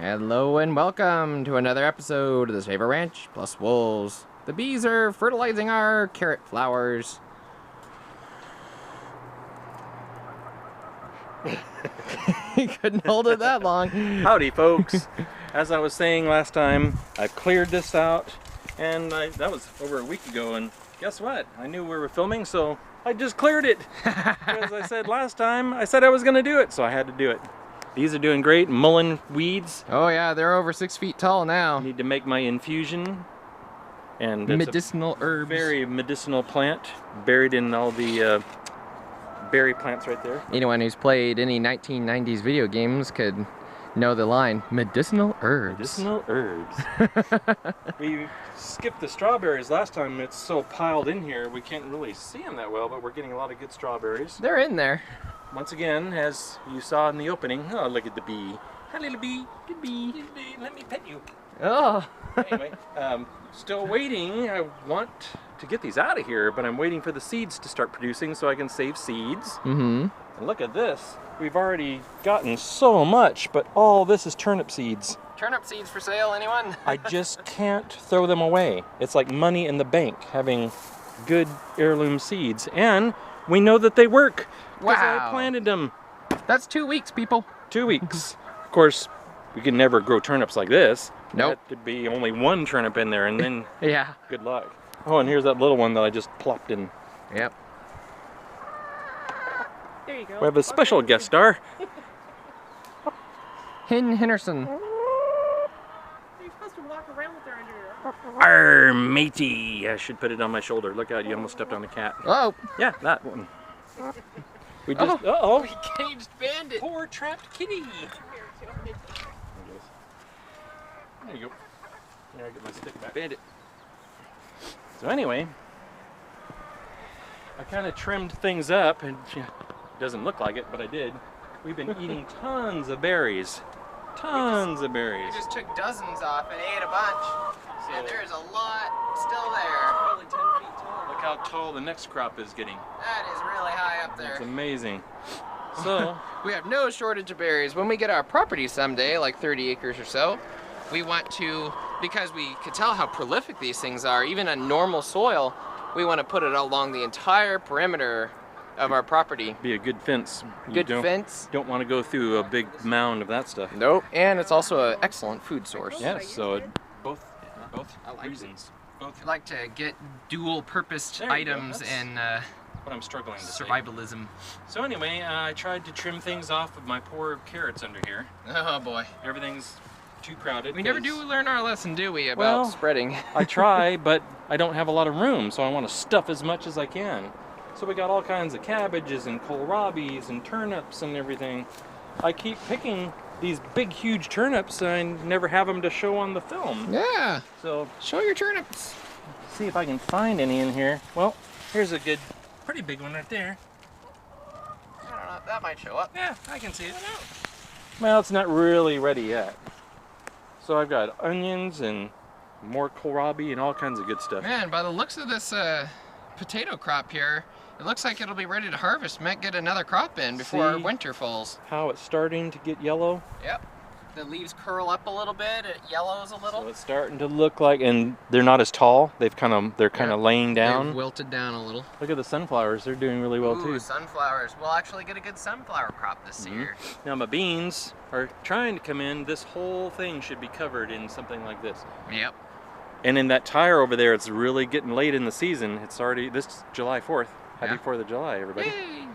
Hello and welcome to another episode of the Shaver Ranch Plus Wolves. The bees are fertilizing our carrot flowers. He couldn't hold it that long. Howdy, folks. As I was saying last time, I've cleared this out, and that was over a week ago, and guess what? I knew we were filming, so I just cleared it. As I said last time, I said I was going to do it, so I had to do it. These are doing great. Mullein weeds. Oh yeah, they're over 6 feet tall now. I need to make my infusion. And it's medicinal herbs. Very medicinal plant, buried in all the berry plants right there. Anyone who's played any 1990s video games could know the line, medicinal herbs. Medicinal herbs. We skipped the strawberries last time. It's so piled in here, we can't really see them that well, but we're getting a lot of good strawberries. They're in there. Once again, as you saw in the opening, oh, look at the bee. Hi, little bee. Good bee. Good bee. Let me pet you. Oh. Anyway, still waiting. I want to get these out of here, but I'm waiting for the seeds to start producing so I can save seeds. Mm-hmm. And look at this. We've already gotten so much, but all this is turnip seeds. Turnip seeds for sale, anyone? I just can't throw them away. It's like money in the bank, having good heirloom seeds. And we know that they work. Because Wow. I planted them. That's 2 weeks, people. 2 weeks. Of course, we could never grow turnips like this. Nope. There'd be only one turnip in there, and then Yeah. good luck. Oh, and here's that little one that I just plopped in. Yep. There you go. We have a special guest star. Henderson. You're supposed to walk around with her under your Arr, matey. I should put it on my shoulder. Look out, you almost stepped on a cat. Oh. Yeah, that one. We just, uh-oh. Caged bandit. Poor trapped kitty. here too. There you go. Here, I get my stick back. Bandit. So anyway, I kind of trimmed things up, and it doesn't look like it, but I did. We've been eating tons of berries. Tons of berries. We just took dozens off and ate a bunch. And there's a lot still there. Probably 10 feet tall. Look how tall the next crop is getting. That is really high up It's there. amazing. So, We have no shortage of berries. When we get our property someday, like 30 acres or so, we want to, because we could tell how prolific these things are, even on normal soil, we want to put it along the entire perimeter of our property. be a good fence. Good fence. Don't want to go through a big mound of that stuff. Nope. And it's also an excellent food source. Yes, so both I like reasons. Both I like to get dual-purposed There you go. items That's and what I'm struggling to say. survivalism. So anyway, I tried to trim things off of my poor carrots under here. Oh boy. Everything's too crowded. We never 'cause do learn our lesson, do we, about Well, spreading? I try, but I don't have a lot of room, so I want to stuff as much as I can. So we got all kinds of cabbages and kohlrabis and turnips and everything. I keep picking these big, huge turnips, and I never have them to show on the film. Yeah. So Show your turnips. see if I can find any in here. Well, here's a good, pretty big one right there. I don't know. That might show up. Yeah, I can see it. Well, it's not really ready yet. So I've got onions and more kohlrabi and all kinds of good stuff. Man, by the looks of this potato crop here, it looks like it'll be ready to harvest. Might get another crop in before See? winter falls. How it's starting to get yellow. Yep. The leaves curl up a little bit. It yellows a So little. it's starting to look like, and they're not as tall. They're kind of laying They've down. wilted down a little. Look at the sunflowers. They're doing really well Ooh, too. sunflowers. We'll actually get a good sunflower crop this year. Now my beans are trying to come in. This whole thing should be covered in something like this. Yep. And in that tire over there, it's really getting late in the season. It's already this July 4th. Happy Yeah. 4th of July, everybody. Yay!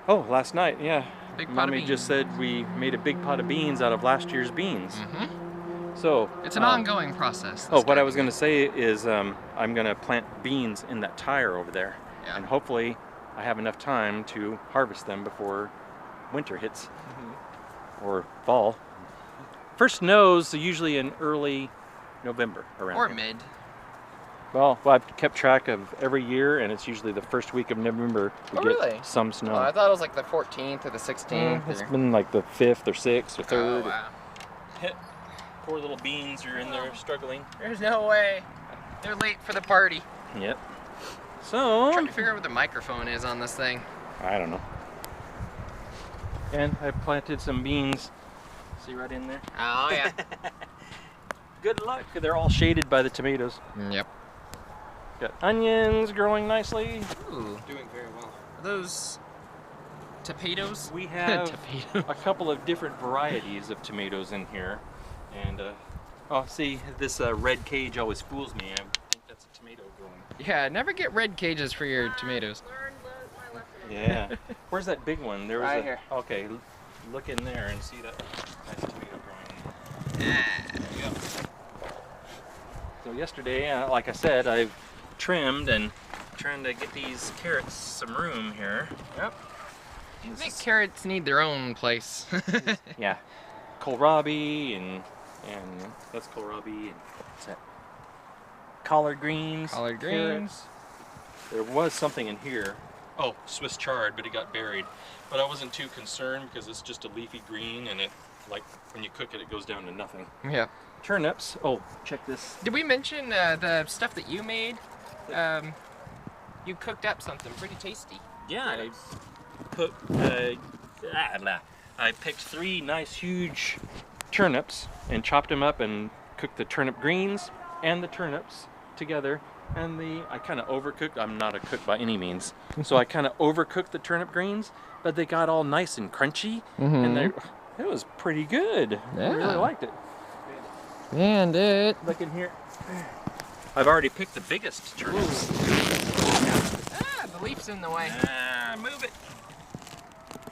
Oh, last night, yeah. Big pot of Mommy beans. just said we made a big pot of beans out of last year's beans. Mm-hmm. So It's an ongoing process. Oh, what I was going to say is I'm going to plant beans in that tire over there. Yeah. And hopefully I have enough time to harvest them before winter hits or fall. First snows are usually in early November around Or here. mid. Well, I've kept track of every year, and it's usually the first week of November we Oh, get really? some snow. Oh, I thought it was like the 14th or the 16th. It's or... been like the 5th or 6th or 3rd. Oh, wow. Poor little beans are in there struggling. There's no way. They're late for the party. Yep. So, Trying to figure out what the microphone is on this thing. I don't know. And I planted some beans See right in there? Oh yeah. Good luck. They're all shaded by the tomatoes. Yep. Got onions growing nicely. Ooh. Doing very well. Are those tomatoes? We have Tomatoes. a couple of different varieties of tomatoes in here. And, oh, see, this red cage always fools me. I think that's a tomato growing. Yeah, never get red cages for your tomatoes. Learn my lesson. Yeah. Where's that big one? There was Right a, here. Okay, look in there and see that nice tomato growing. Yeah. So yesterday, like I said, I've trimmed and trying to get these carrots some room here. Yep. I This think is- carrots need their own place. Yeah, kohlrabi and that's kohlrabi and what's that? Collard greens. Collard carrots. greens. There was something in here. Oh, Swiss chard, but it got buried. But I wasn't too concerned because it's just a leafy green and it, like, when you cook it, it goes down to nothing. Yeah. Turnips. Oh, check this. Did we mention the stuff that you made? You cooked up something pretty tasty. Yeah, I picked 3 nice huge turnips and chopped them up and cooked the turnip greens and the turnips together. And I kind of overcooked. I'm not a cook by any means, so I kind of overcooked the turnip greens, but they got all nice and crunchy, and it was pretty good. I really Yeah. liked it. And it. Look in here. I've already picked the biggest turnips. Ah, the leaf's in the way. Move it.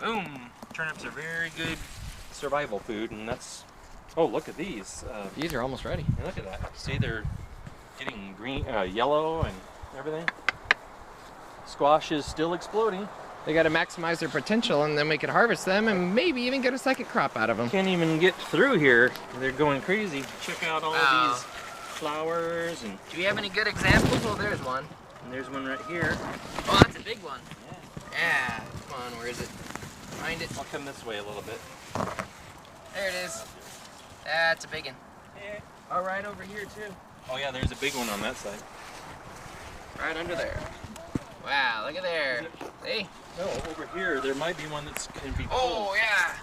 Boom. Turnips are very good survival food, and that's. Oh, look at these. These are almost ready. And look at that. See, they're getting green, yellow, and everything. Squash is still exploding. They got to maximize their potential, and then we can harvest them and maybe even get a second crop out of them. Can't even get through here. They're going crazy. Check out all Wow. these flowers, and Do you have any good examples? Well, there's one. there's one right here. Oh, that's a big one. Yeah. Come on, where is it? Find it. I'll come this way a little bit. There it is. That's a big one. Oh, right over here too. Oh yeah, there's a big one on that side. Right under there. Wow, look at there. See? No, over here there might be one that can be pulled. Oh, yeah.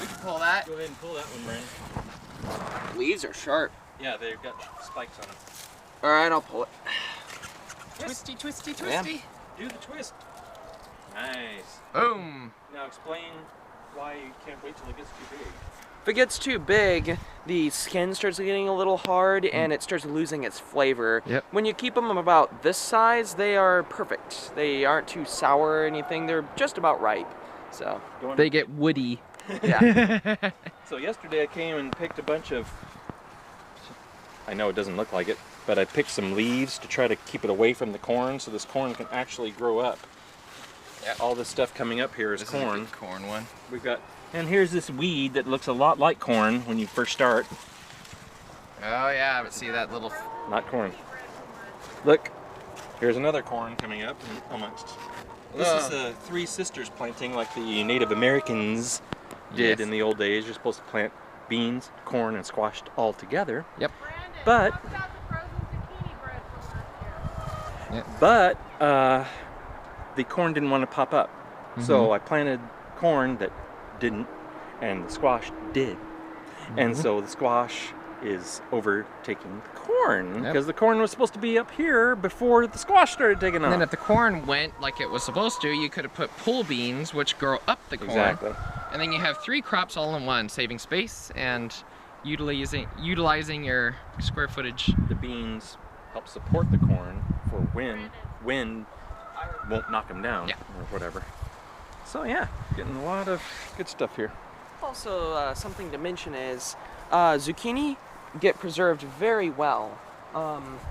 We can pull that. Go ahead and pull that one, Brandon. Leaves are sharp. Yeah, they've got spikes on them. All right, I'll pull it. Yes. Twisty, twisty, Yeah. twisty. Do the twist. Nice. Boom. Now explain why you can't wait till it gets too big. If it gets too big, the skin starts getting a little hard and it starts losing its flavor. Yep. When you keep them about this size, they are perfect. They aren't too sour or anything. They're just about ripe. So, They get woody. yeah. So yesterday I came and picked a bunch of, I know it doesn't look like it, but I picked some leaves to try to keep it away from the corn so this corn can actually grow up. Yep. All this stuff coming up here is This is a corn. good corn one. We've got, and here's this weed that looks a lot like corn when you first start. Oh yeah, but see that little. Not corn. Look, here's another corn coming up amongst. This is the Three Sisters planting like the Native Americans did Yes. in the old days. You're supposed to plant beans, corn, and squash all together. Yep. But Talk about the frozen zucchini bread from last year. But the corn didn't want to pop up. So I planted corn that didn't, and the squash did. And so the squash is overtaking the corn Yep. because the corn was supposed to be up here before the squash started taking And then off. if the corn went like it was supposed to, you could have put pull beans, which grow up the corn. Exactly. And then you have 3 crops all in one, saving space and utilizing your square footage. The beans help support the corn for when wind won't knock them down Yeah. or whatever. So yeah, getting a lot of good stuff here. Also, something to mention is zucchini get preserved very well.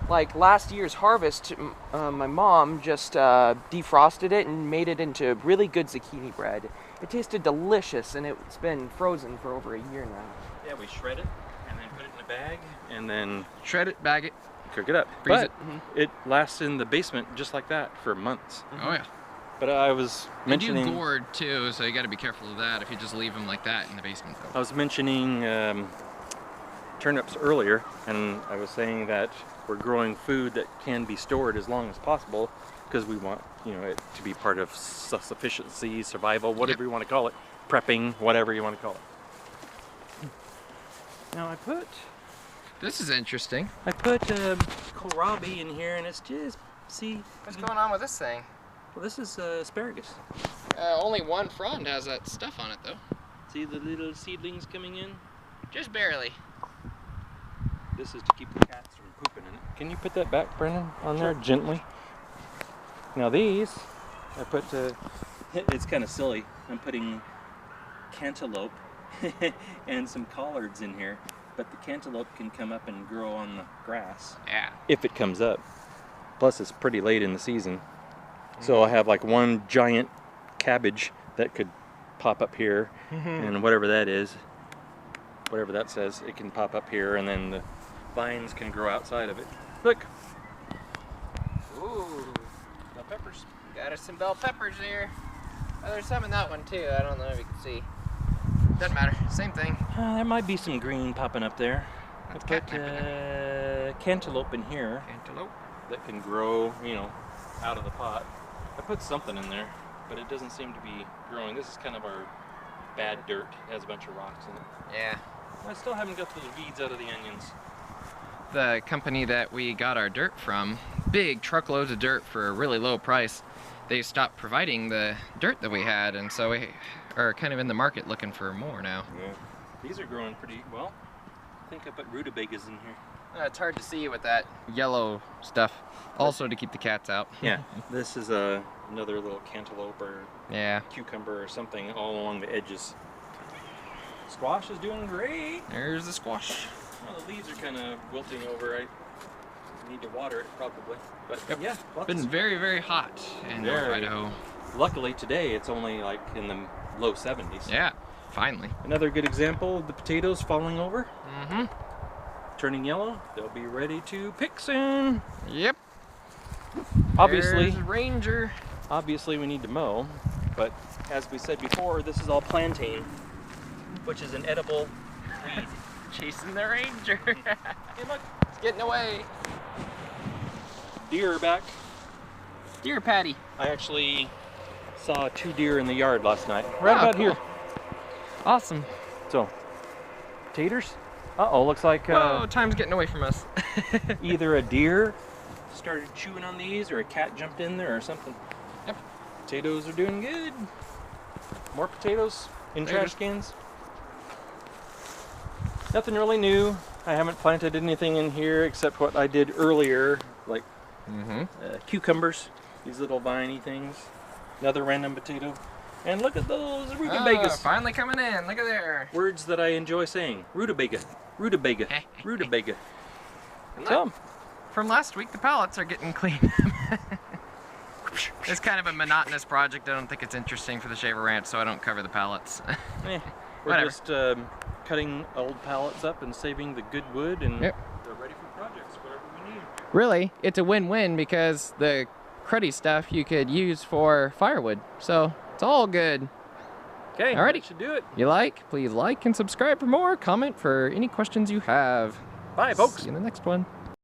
Like last year's harvest, my mom just defrosted it and made it into really good zucchini bread. It tasted delicious, and it's been frozen for over a year now. Yeah, we shred it and then put it in a bag and then Shred it, bag it. cook it up. Freeze But it lasts in the basement just like that for months. Oh yeah. But I was They do mentioning, gourd too, so you got to be careful of that if you just leave them like that in the basement. I was mentioning turnips earlier, and I was saying that we're growing food that can be stored as long as possible because we want, it to be part of self-sufficiency, survival, whatever you want to call it, prepping, whatever you want to call it. Now I put This is interesting. kohlrabi in here, and it's just, see, What's going on with this thing? well, this is asparagus. Only one frond has that stuff on it, though. See the little seedlings coming in? Just barely. This is to keep the cats from pooping in it. Can you put that back, Brennan, on there gently? Now these, I put, it's kind of silly. I'm putting cantaloupe and some collards in here, but the cantaloupe can come up and grow on the grass. Yeah. If it comes up. Plus it's pretty late in the season. So I'll have like one giant cabbage that could pop up here, and whatever that is, whatever that says, it can pop up here, and then the vines can grow outside of it. Look, Ooh. bell peppers. Got us some bell peppers here. Oh, there's some in that one too. I don't know if you can see. Doesn't matter. Same thing. There might be some green popping up there. That's I put catnip cantaloupe in here Cantaloupe. that can grow, you know, out of the pot. I put something in there, but it doesn't seem to be growing. This is kind of our bad dirt. It has a bunch of rocks in it. Yeah. I still haven't got the weeds out of the onions. The company that we got our dirt from, big truckloads of dirt for a really low price, they stopped providing the dirt that we had, and so we are kind of in the market looking for more now. Yeah. These are growing pretty well. I think I put rutabagas in here. It's hard to see with that yellow stuff. Also to keep the cats out. Yeah. This is another little cantaloupe or Yeah. cucumber or something all along the edges. Squash is doing great. There's the squash. Well, the leaves are kind of wilting over. I need to water it probably. But Yep. yeah, lots Been of- very, very hot in North Very. Idaho. luckily today it's only like in the low 70s. Yeah, finally. Another good example of the potatoes falling over, Mm-hmm. turning yellow. They'll be ready to pick soon. Yep. Obviously, There's Ranger. obviously we need to mow, but as we said before, this is all plantain, which is an edible weed. Chasing the Ranger. Hey, look, It's getting away. deer are back. Deer patty. I actually saw 2 deer in the yard last night, right about cool. here. Awesome. So, taters. Uh-oh, looks like Whoa, time's getting away from us. either a deer started chewing on these or a cat jumped in there or something. Yep. Potatoes are doing good. More potatoes in Potatoes. trash cans. Nothing really new. I haven't planted anything in here except what I did earlier, like Mm-hmm. cucumbers, these little viney things. Another random potato. And look at those Ah, rutabagas. finally coming in. Look at there. Words that I enjoy saying. Rutabaga, rutabaga, rutabaga. So, From last week, the pallets are getting clean. It's kind of a monotonous project. I don't think it's interesting for the Shaver Ranch, so I don't cover the pallets. we're Whatever. just cutting old pallets up and saving the good wood, and Yep. they're ready for projects, whatever we need. Really, it's a win-win because the cruddy stuff you could use for firewood. So it's all good. Okay, Alrighty. that should do it. You like? Please like and subscribe for more. Comment for any questions you have. Bye, folks. See you in the next one.